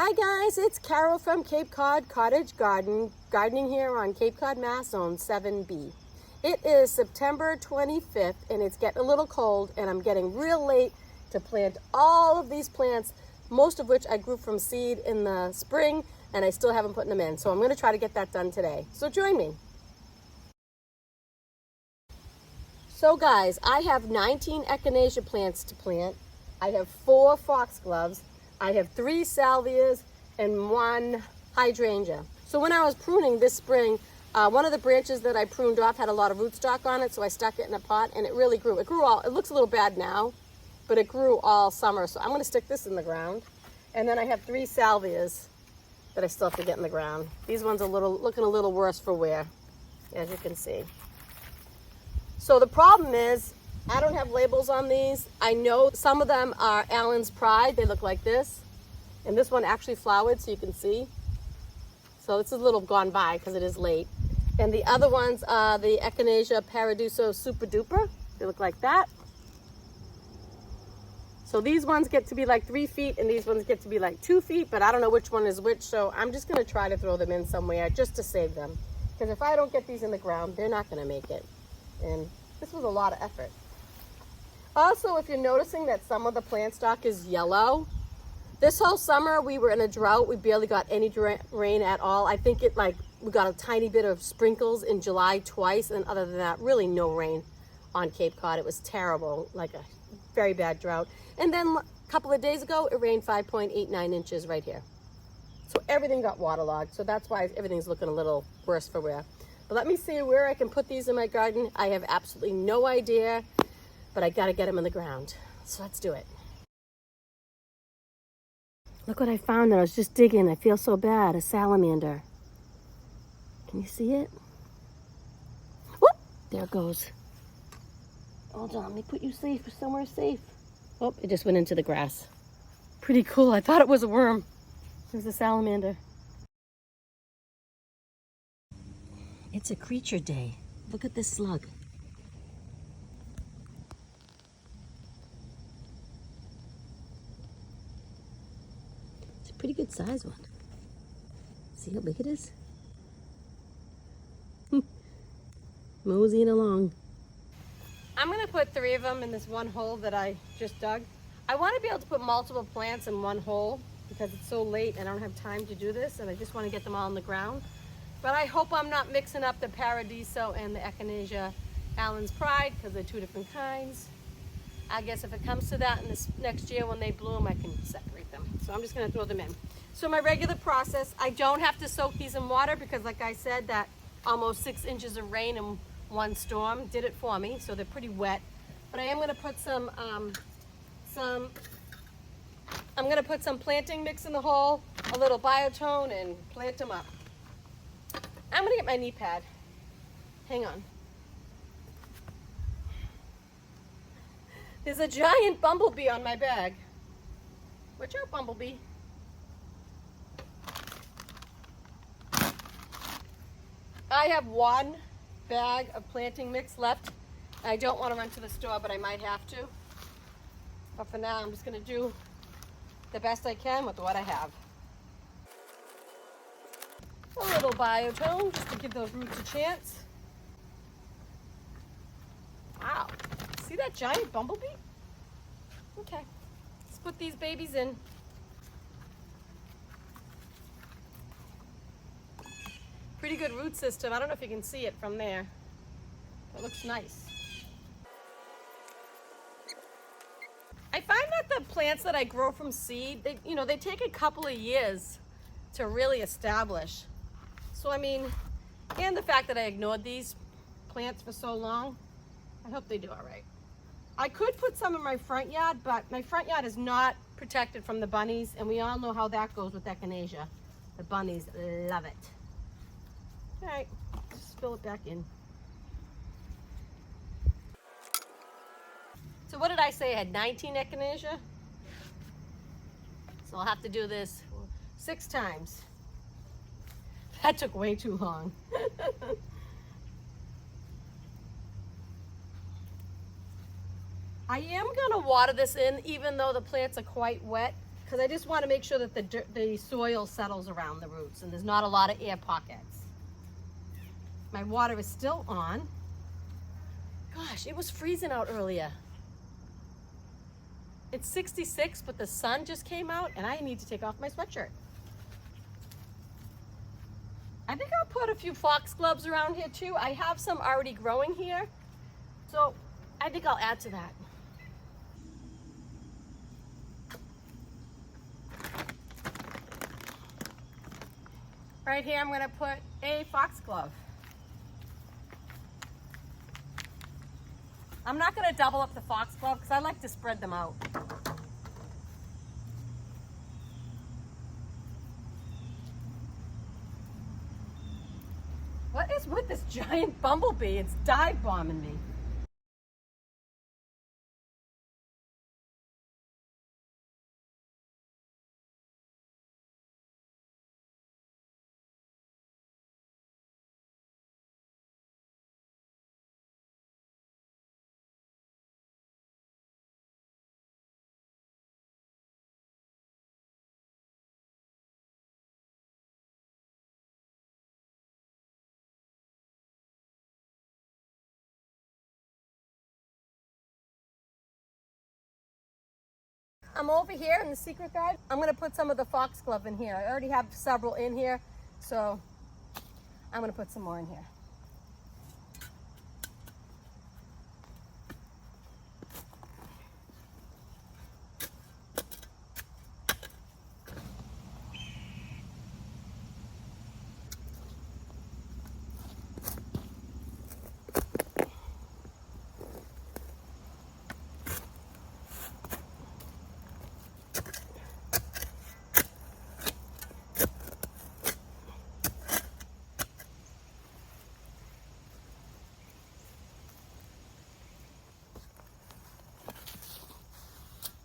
Hi guys, it's Carol from Cape Cod Cottage gardening here on Cape Cod, Mass, Zone 7B. It is September 25th and it's getting a little cold and I'm getting real late to plant all of these plants, most of which I grew from seed in the spring and I still haven't put them in. So I'm going to try to get that done today. So join me. So guys, I have 19 echinacea plants to plant. I have 4 foxgloves. I have 3 salvias and 1 hydrangea. So when I was pruning this spring, one of the branches that I pruned off had a lot of rootstock on it, so I stuck it in a pot and it really grew. It looks a little bad now, but it grew all summer. So I'm gonna stick this in the ground. And then I have 3 salvias that I still have to get in the ground. These ones are looking a little worse for wear, as you can see. So the problem is, I don't have labels on these. I know some of them are Allen's Pride. They look like this. And this one actually flowered, so you can see. So this is a little gone by because it is late. And the other ones are the Echinacea Paradiso Super Duper. They look like that. So these ones get to be like 3 feet and these ones get to be like 2 feet, but I don't know which one is which. So I'm just gonna try to throw them in somewhere just to save them. Because if I don't get these in the ground, they're not gonna make it. And this was a lot of effort. Also, if you're noticing that some of the plant stock is yellow, this whole summer we were in a drought. We barely got any rain at all. I think we got a tiny bit of sprinkles in July twice, and other than that, really no rain on Cape Cod. It was terrible, like a very bad drought. And then a couple of days ago, it rained 5.89 inches right here. So everything got waterlogged. So that's why everything's looking a little worse for wear. But let me see where I can put these in my garden. I have absolutely no idea, but I gotta get them in the ground. So let's do it. Look what I found that I was just digging. I feel so bad, a salamander. Can you see it? Whoop, there it goes. Hold on, let me put you somewhere safe. Oh, it just went into the grass. Pretty cool, I thought it was a worm. It was a salamander. It's a creature day. Look at this slug. Pretty good size one. See how big it is? Moseying along. I'm gonna put 3 of them in this one hole that I just dug. I want to be able to put multiple plants in one hole because it's so late and I don't have time to do this and I just want to get them all in the ground. But I hope I'm not mixing up the Paradiso and the Echinacea Allen's Pride because they're 2 different kinds. I guess if it comes to that in this next year when they bloom, I can separate them. So I'm just gonna throw them in. So my regular process, I don't have to soak these in water because like I said, that almost 6 inches of rain in one storm did it for me. So they're pretty wet. But I am gonna put some planting mix in the hole, a little biotone, and plant them up. I'm gonna get my knee pad. Hang on. There's a giant bumblebee on my bag. Watch out, bumblebee. I have 1 bag of planting mix left. I don't want to run to the store, but I might have to. But for now, I'm just going to do the best I can with what I have. A little biotone just to give those roots a chance. Wow. See that giant bumblebee? Okay, let's put these babies in. Pretty good root system. I don't know if you can see it from there. It looks nice. I find that the plants that I grow from seed, they take a couple of years to really establish. So I mean, and the fact that I ignored these plants for so long, I hope they do all right. I could put some in my front yard, but my front yard is not protected from the bunnies, and we all know how that goes with echinacea. The bunnies love it. All right, just fill it back in. So what did I say? I had 19 echinacea? So I'll have to do this 6 times. That took way too long. I am gonna water this in even though the plants are quite wet because I just want to make sure that the soil settles around the roots and there's not a lot of air pockets. My water is still on. Gosh, it was freezing out earlier. It's 66, but the sun just came out and I need to take off my sweatshirt. I think I'll put a few foxgloves around here too. I have some already growing here, so I think I'll add to that. Right here, I'm going to put a foxglove. I'm not going to double up the foxglove because I like to spread them out. What is with this giant bumblebee? It's dive bombing me. I'm over here in the secret garden. I'm going to put some of the foxglove in here. I already have several in here, so I'm going to put some more in here.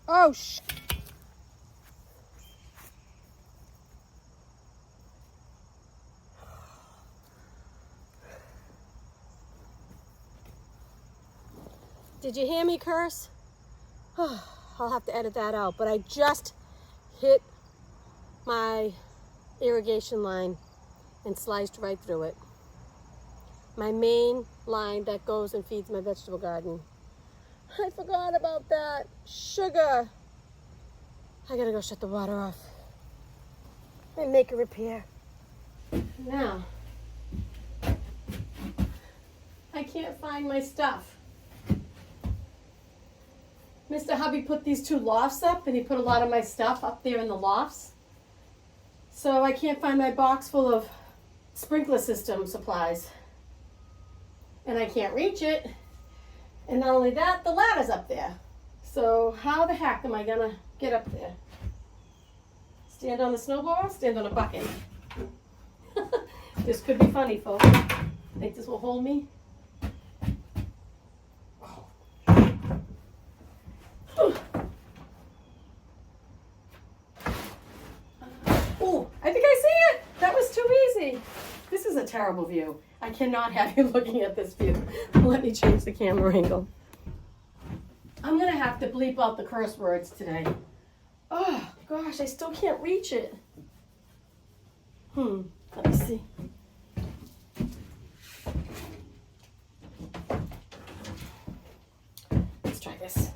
Oh, Did you hear me curse? Oh, I'll have to edit that out, but I just hit my irrigation line and sliced right through it. My main line that goes and feeds my vegetable garden. I forgot about that. Sugar. I gotta go shut the water off and make a repair. Now, I can't find my stuff. Mr. Hubby put these two lofts up and he put a lot of my stuff up there in the lofts. So I can't find my box full of sprinkler system supplies. And I can't reach it. And not only that, the ladder's up there. So how the heck am I gonna get up there? Stand on the snowblower, stand on a bucket. This could be funny, folks. Think this will hold me? Oh, I think I see it. That was too easy. This is a terrible view. I cannot have you looking at this view. Let me change the camera angle. I'm gonna have to bleep out the curse words today. Oh gosh, I still can't reach it. Let me see. Let's try this.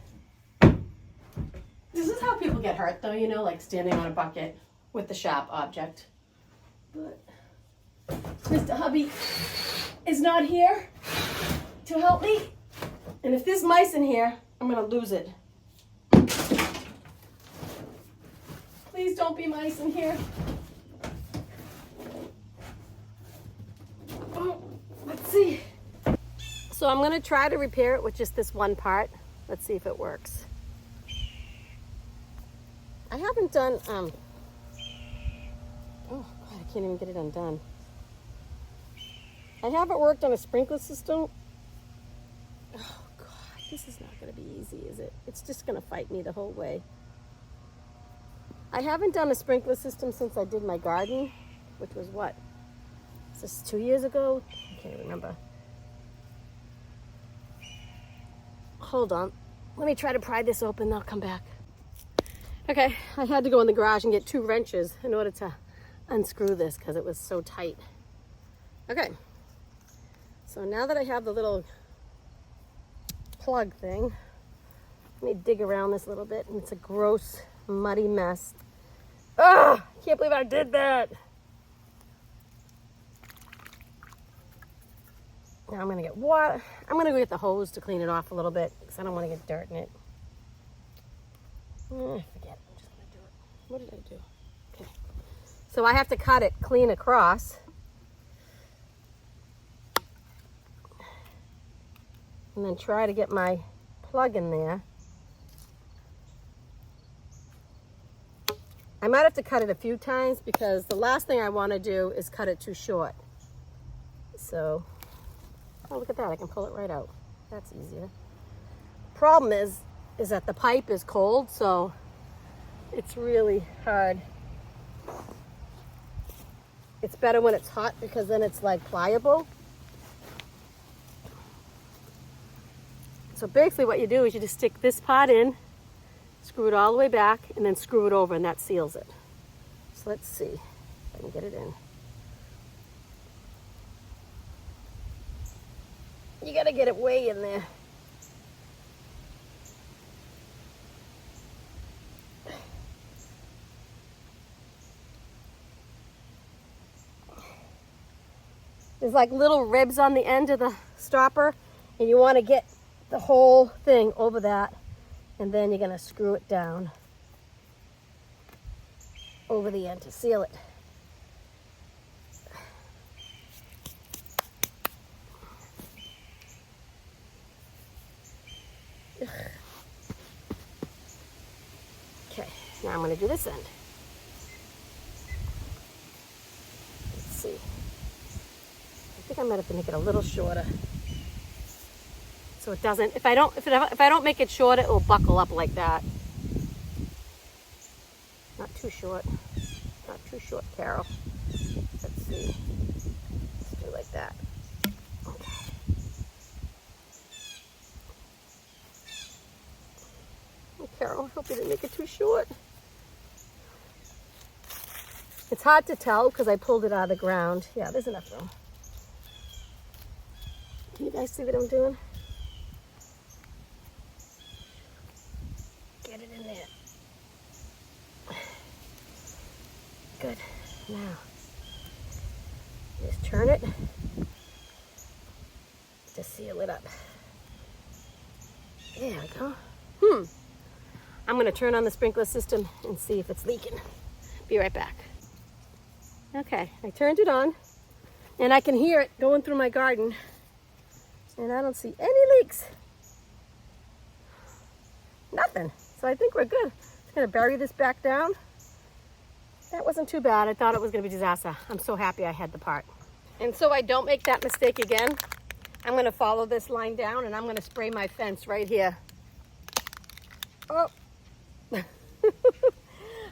This is how people get hurt though, you know, like standing on a bucket with the sharp object. But Mr. Hubby is not here to help me. And if there's mice in here, I'm gonna lose it. Please don't be mice in here. Oh, let's see. So I'm gonna try to repair it with just this one part. Let's see if it works. I haven't done, oh God, I can't even get it undone. I haven't worked on a sprinkler system. Oh God, this is not gonna be easy, is it? It's just gonna fight me the whole way. I haven't done a sprinkler system since I did my garden, which was what? Is this 2 years ago? I can't remember. Hold on, let me try to pry this open, then I'll come back. Okay, I had to go in the garage and get 2 wrenches in order to unscrew this because it was so tight. Okay, so now that I have the little plug thing, let me dig around this a little bit, and it's a gross, muddy mess. Ugh, I can't believe I did that. Now I'm gonna get water. I'm gonna go get the hose to clean it off a little bit because I don't want to get dirt in it. Forget it, I'm just gonna do it. What did I do? Okay. So I have to cut it clean across. And then try to get my plug in there. I might have to cut it a few times because the last thing I want to do is cut it too short. So, oh, look at that, I can pull it right out. That's easier. Problem is that the pipe is cold, so it's really hard. It's better when it's hot because then it's like pliable. So basically what you do is you just stick this part in, screw it all the way back, and then screw it over, and that seals it. So let's see if I can get it in. You gotta get it way in there. There's like little ribs on the end of the stopper, and you want to get the whole thing over that, and then you're going to screw it down over the end to seal it. Okay, now I'm going to do this end. Let's see. I think I might have to make it a little shorter. So it doesn't, if I don't make it shorter, it will buckle up like that. Not too short. Not too short, Carol. Let's see. Let's do it like that. Okay. Oh, Carol, I hope you didn't make it too short. It's hard to tell because I pulled it out of the ground. Yeah, there's enough room. Can you guys see what I'm doing? Get it in there. Good. Now, just turn it to seal it up. There we go. I'm going to turn on the sprinkler system and see if it's leaking. Be right back. Okay, I turned it on, and I can hear it going through my garden, and I don't see any leaks. Nothing. So I think we're good. Just going to bury this back down. That wasn't too bad. I thought it was going to be a disaster. I'm so happy I had the part. And so I don't make that mistake again, I'm going to follow this line down, and I'm going to spray my fence right here. Oh.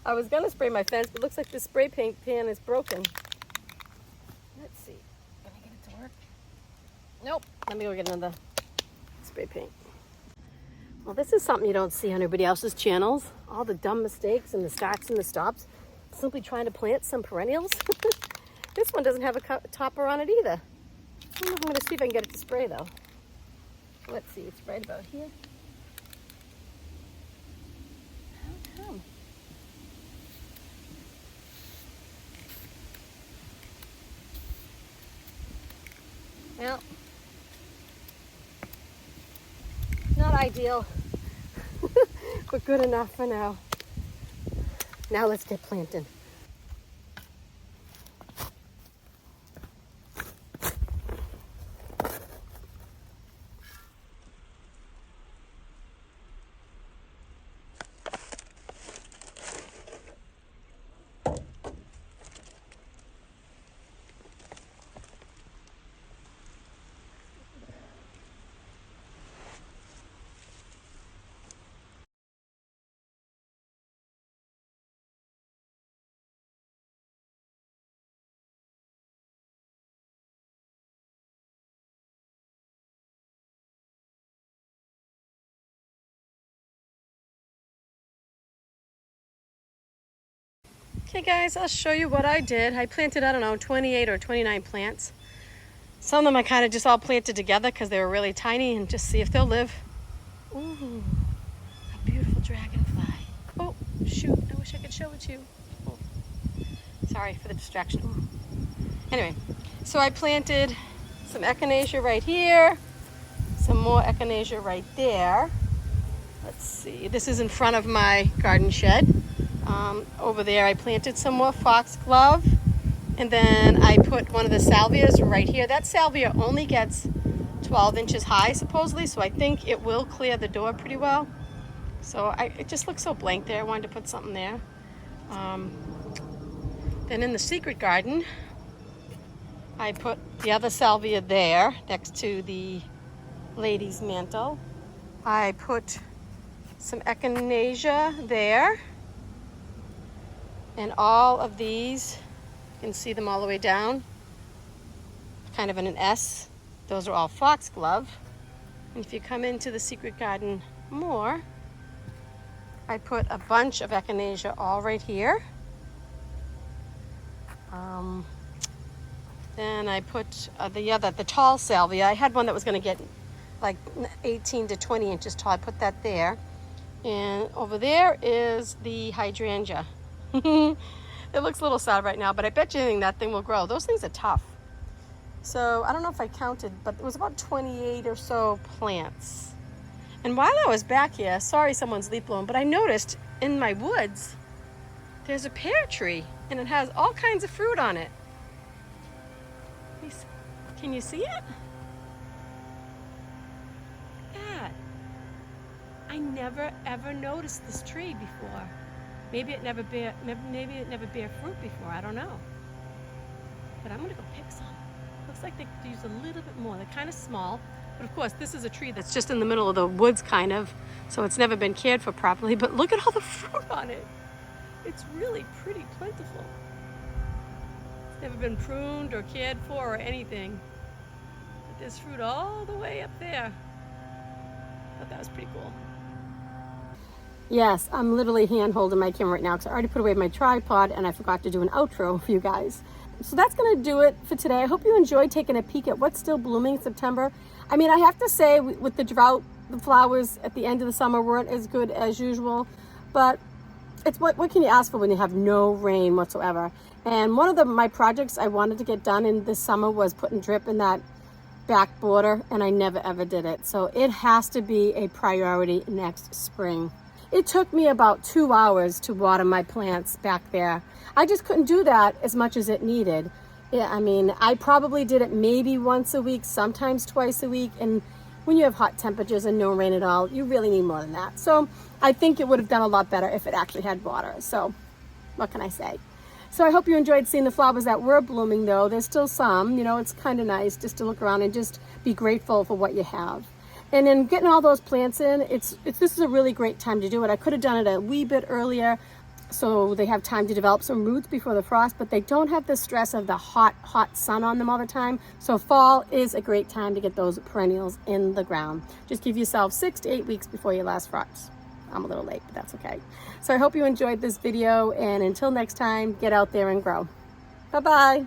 I was going to spray my fence, but it looks like the spray paint pan is broken. Let's see. Can I get it to work? Nope. Let me go get another spray paint. Well, this is something you don't see on everybody else's channels. All the dumb mistakes and the starts and the stops. Simply trying to plant some perennials. This one doesn't have a topper on it either. I'm going to see if I can get it to spray though. Let's see, it's right about here. How come? Well, not ideal, but good enough for now. Now let's get planting. Okay guys, I'll show you what I did. I planted, I don't know, 28 or 29 plants. Some of them I kind of just all planted together because they were really tiny, and just see if they'll live. Ooh, a beautiful dragonfly. Oh, shoot, I wish I could show it to you. Oh, sorry for the distraction. Ooh. Anyway, so I planted some echinacea right here, some more echinacea right there. Let's see, this is in front of my garden shed. Over there I planted some more foxglove, and then I put one of the salvias right here. That salvia only gets 12 inches high supposedly, so I think it will clear the door pretty well. So it just looks so blank there. I wanted to put something there. Then in the secret garden, I put the other salvia there next to the lady's mantle. I put some echinacea there. And all of these, you can see them all the way down, kind of in an S. Those are all foxglove. And if you come into the secret garden more, I put a bunch of echinacea all right here. Then I put the tall salvia. I had one that was going to get like 18 to 20 inches tall. I put that there. And over there is the hydrangea. It looks a little sad right now, but I bet you that thing will grow. Those things are tough. So I don't know if I counted, but it was about 28 or so plants. And while I was back here, sorry someone's leaf blowing, but I noticed in my woods there's a pear tree, and it has all kinds of fruit on it. Can you see it? Look at that. I never ever noticed this tree before. Maybe it never bear fruit before, I don't know. But I'm gonna go pick some. Looks like they could use a little bit more. They're kind of small, but of course this is a tree that's just in the middle of the woods kind of, so it's never been cared for properly, but look at all the fruit on it. It's really pretty plentiful. It's never been pruned or cared for or anything. But there's fruit all the way up there. I thought that was pretty cool. Yes, I'm literally hand holding my camera right now because I already put away my tripod and I forgot to do an outro for you guys. So that's going to do it for today. I hope you enjoyed taking a peek at what's still blooming in September. I mean, I have to say, with the drought, the flowers at the end of the summer weren't as good as usual, but it's what can you ask for when you have no rain whatsoever? And one of my projects I wanted to get done in this summer was putting drip in that back border, and I never ever did it. So it has to be a priority next spring. It took me about 2 hours to water my plants back there. I just couldn't do that as much as it needed. Yeah, I mean, I probably did it maybe once a week, sometimes twice a week. And when you have hot temperatures and no rain at all, you really need more than that. So I think it would have done a lot better if it actually had water. So what can I say? So I hope you enjoyed seeing the flowers that were blooming though. There's still some, you know, it's kind of nice just to look around and just be grateful for what you have. And then getting all those plants in, this is a really great time to do it. I could have done it a wee bit earlier so they have time to develop some roots before the frost, but they don't have the stress of the hot sun on them all the time. So fall is a great time to get those perennials in the ground. Just give yourself 6 to 8 weeks before your last frost. I'm a little late, but that's okay. So I hope you enjoyed this video, and until next time, get out there and grow. Bye-bye.